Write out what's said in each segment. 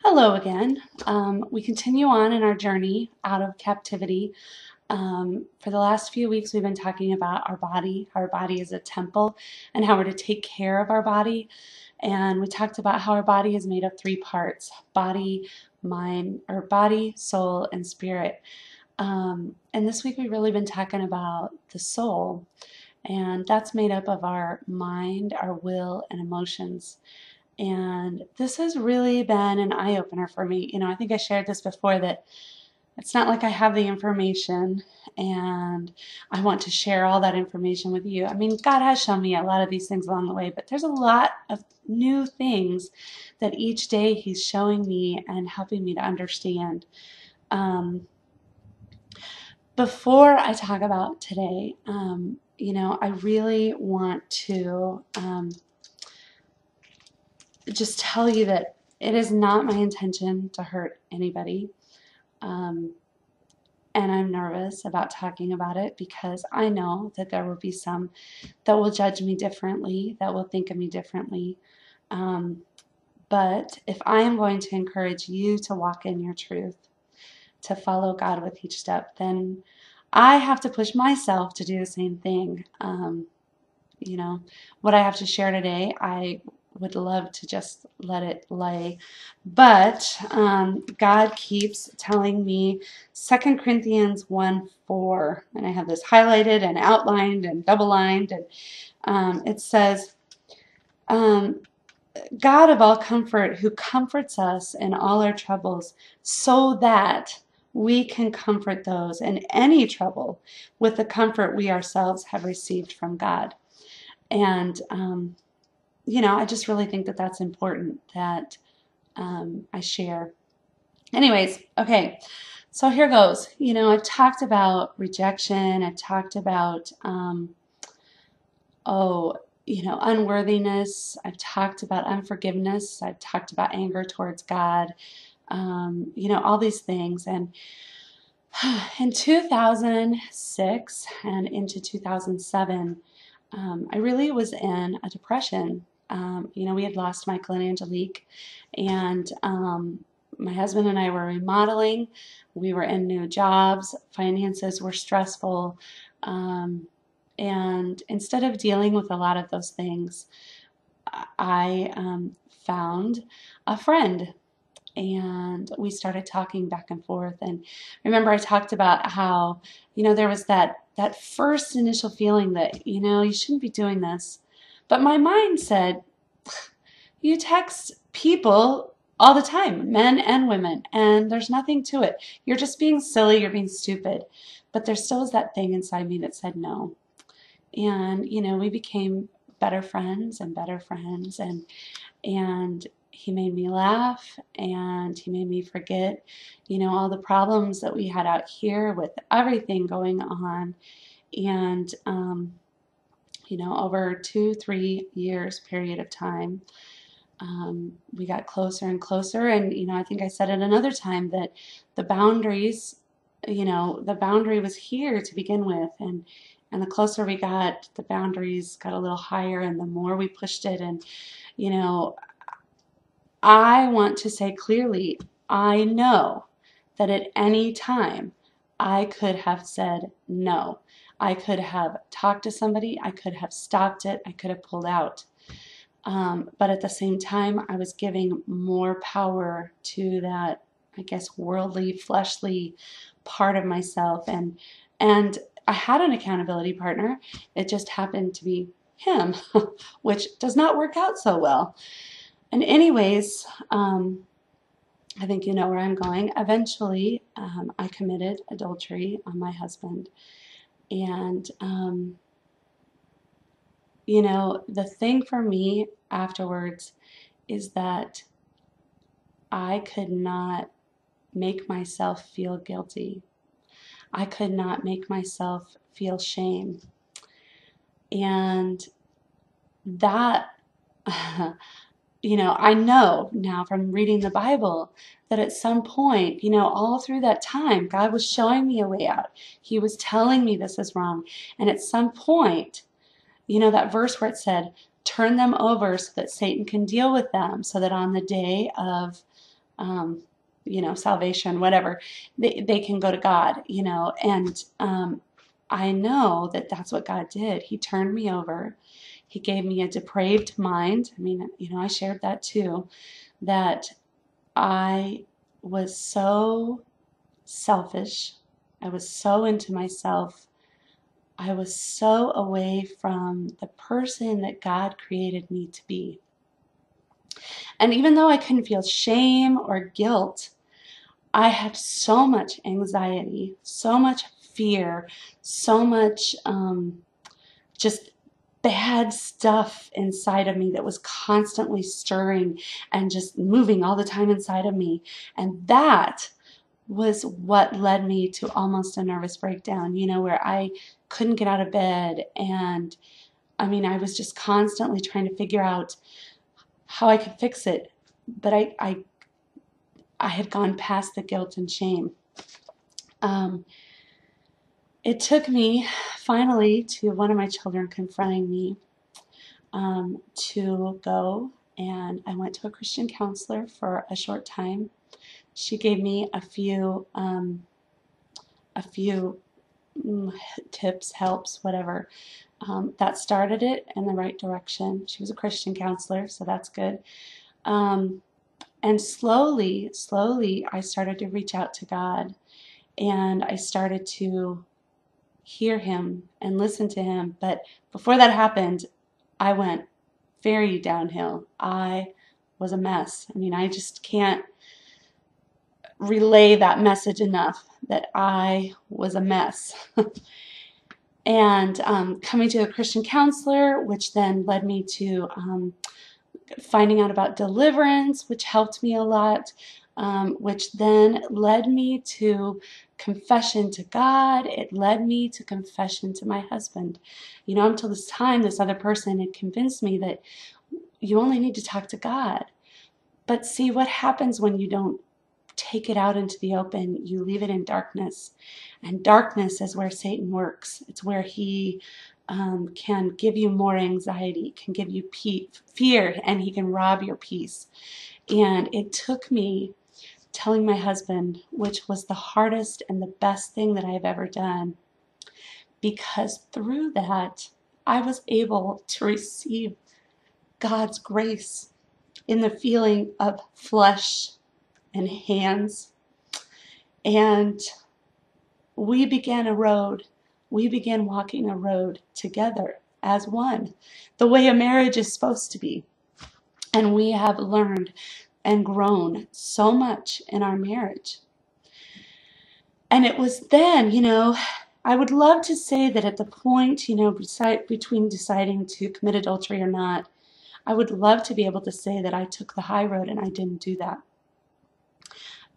Hello again. We continue on in our journey out of captivity. For the last few weeks, we've been talking about our body, how our body is a temple, and how we're to take care of our body. And we talked about how our body is made of three parts: body, mind, or body, soul, and spirit. And this week, we've really been talking about the soul, and that's made up of our mind, our will, and emotions. And this has really been an eye-opener for me. I think I shared this before, that it's not like I have the information and I want to share all that information with you. I mean, God has shown me a lot of these things along the way, but there's a lot of new things that each day He's showing me and helping me to understand. Before I talk about today, I really want to just tell you that it is not my intention to hurt anybody. And I'm nervous about talking about it because I know that there will be some that will judge me differently, that will think of me differently. But if I am going to encourage you to walk in your truth, to follow God with each step, then I have to push myself to do the same thing. What I have to share today, I would love to just let it lay. But God keeps telling me 2 Corinthians 1:4, and I have this highlighted and outlined and double-lined, and it says, God of all comfort, who comforts us in all our troubles, so that we can comfort those in any trouble with the comfort we ourselves have received from God. And I just really think that that's important that I share. Anyways, okay, so here goes. I've talked about rejection. I've talked about, unworthiness. I've talked about unforgiveness. I've talked about anger towards God, all these things. And in 2006 and into 2007, I really was in a depression. We had lost Michael and Angelique, and my husband and I were remodeling. We were in new jobs. Finances were stressful. And instead of dealing with a lot of those things, I found a friend, and we started talking back and forth. And remember, I talked about how, there was that first initial feeling that, you shouldn't be doing this. But my mind said, you text people all the time, men and women, and there's nothing to it. You're just being silly, you're being stupid. But there still was that thing inside me that said no. And, we became better friends, and he made me laugh, and he made me forget, all the problems that we had out here with everything going on. And, over 2-3 years period of time, we got closer and closer. And, I think I said at another time that the boundaries, the boundary was here to begin with. And the closer we got, the boundaries got a little higher, and the more we pushed it. And, I want to say clearly, I know that at any time I could have said no. I could have talked to somebody, I could have stopped it, I could have pulled out. But at the same time, I was giving more power to that, I guess, worldly, fleshly part of myself. And I had an accountability partner. It just happened to be him, which does not work out so well. And anyways, I think you know where I'm going. Eventually, I committed adultery on my husband. And, the thing for me afterwards is that I could not make myself feel guilty. I could not make myself feel shame. And that, I know now from reading the Bible that at some point, all through that time, God was showing me a way out. He was telling me this is wrong. And at some point, that verse where it said, turn them over so that Satan can deal with them, so that on the day of salvation, whatever, they can go to God, and I know that that's what God did. He turned me over. He gave me a depraved mind. I mean, I shared that too, that I was so selfish. I was so into myself. I was so away from the person that God created me to be. And even though I couldn't feel shame or guilt, I had so much anxiety, so much fear, so much just bad stuff inside of me that was constantly stirring and just moving all the time inside of me. And that was what led me to almost a nervous breakdown, where I couldn't get out of bed. And I mean, I was just constantly trying to figure out how I could fix it. But I had gone past the guilt and shame. It took me finally to one of my children confronting me to go, and I went to a Christian counselor for a short time. She gave me a few tips, helps, whatever, that started it in the right direction. She was a Christian counselor, so that's good. And slowly, I started to reach out to God, and I started to hear Him and listen to Him. But before that happened, I went very downhill. I was a mess. I mean, I just can't relay that message enough, that I was a mess. And coming to a Christian counselor, which then led me to finding out about deliverance, which helped me a lot, which then led me to confession to God. It led me to confession to my husband. Until this time, this other person had convinced me that you only need to talk to God. But see, what happens when you don't take it out into the open? You leave it in darkness. And darkness is where Satan works. It's where he can give you more anxiety, can give you fear, and he can rob your peace. And it took me telling my husband, which was the hardest and the best thing that I've ever done, because through that, I was able to receive God's grace in the feeling of flesh and hands. And we began walking a road together as one, the way a marriage is supposed to be. And we have learned and grown so much in our marriage. And it was then, I would love to say that at the point, between deciding to commit adultery or not, I would love to be able to say that I took the high road and I didn't do that.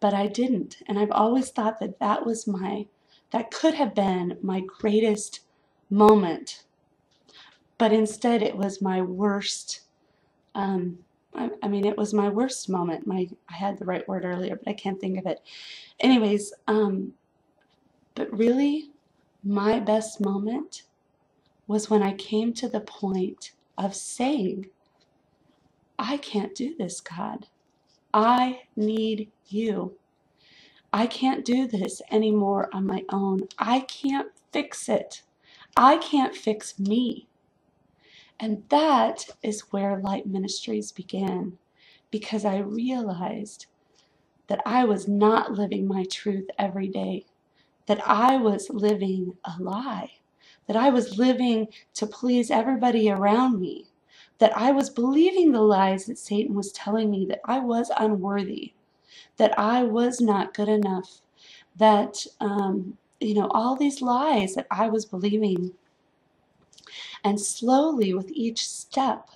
But I didn't. And I've always thought that that could have been my greatest moment. But instead it was my worst, it was my worst moment. I had the right word earlier, but I can't think of it. Anyways, but really, my best moment was when I came to the point of saying, I can't do this, God. I need you. I can't do this anymore on my own. I can't fix it. I can't fix me. And that is where LYTE Ministries began, because I realized that I was not living my truth every day, that I was living a lie, that I was living to please everybody around me, that I was believing the lies that Satan was telling me, that I was unworthy, that I was not good enough, that, all these lies that I was believing. And slowly, with each step,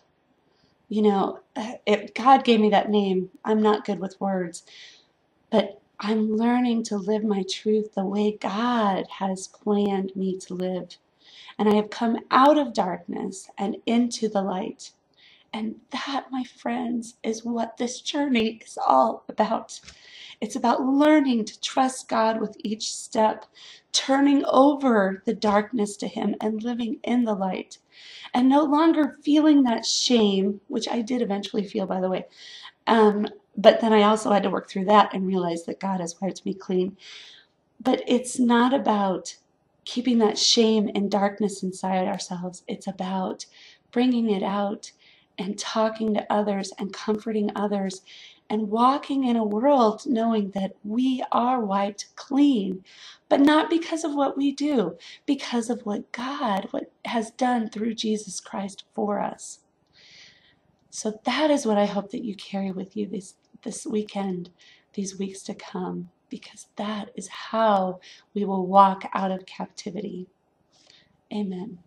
God gave me that name. I'm not good with words, but I'm learning to live my truth the way God has planned me to live. And I have come out of darkness and into the light. And that, my friends, is what this journey is all about. It's about learning to trust God with each step, turning over the darkness to Him and living in the light, and no longer feeling that shame, which I did eventually feel, by the way, But then I also had to work through that and realize that God has wiped me clean. But it's not about keeping that shame and darkness inside ourselves. It's about bringing it out and talking to others and comforting others and walking in a world knowing that we are wiped clean, but not because of what we do, because of what God has done through Jesus Christ for us. So that is what I hope that you carry with you this weekend, these weeks to come, because that is how we will walk out of captivity. Amen.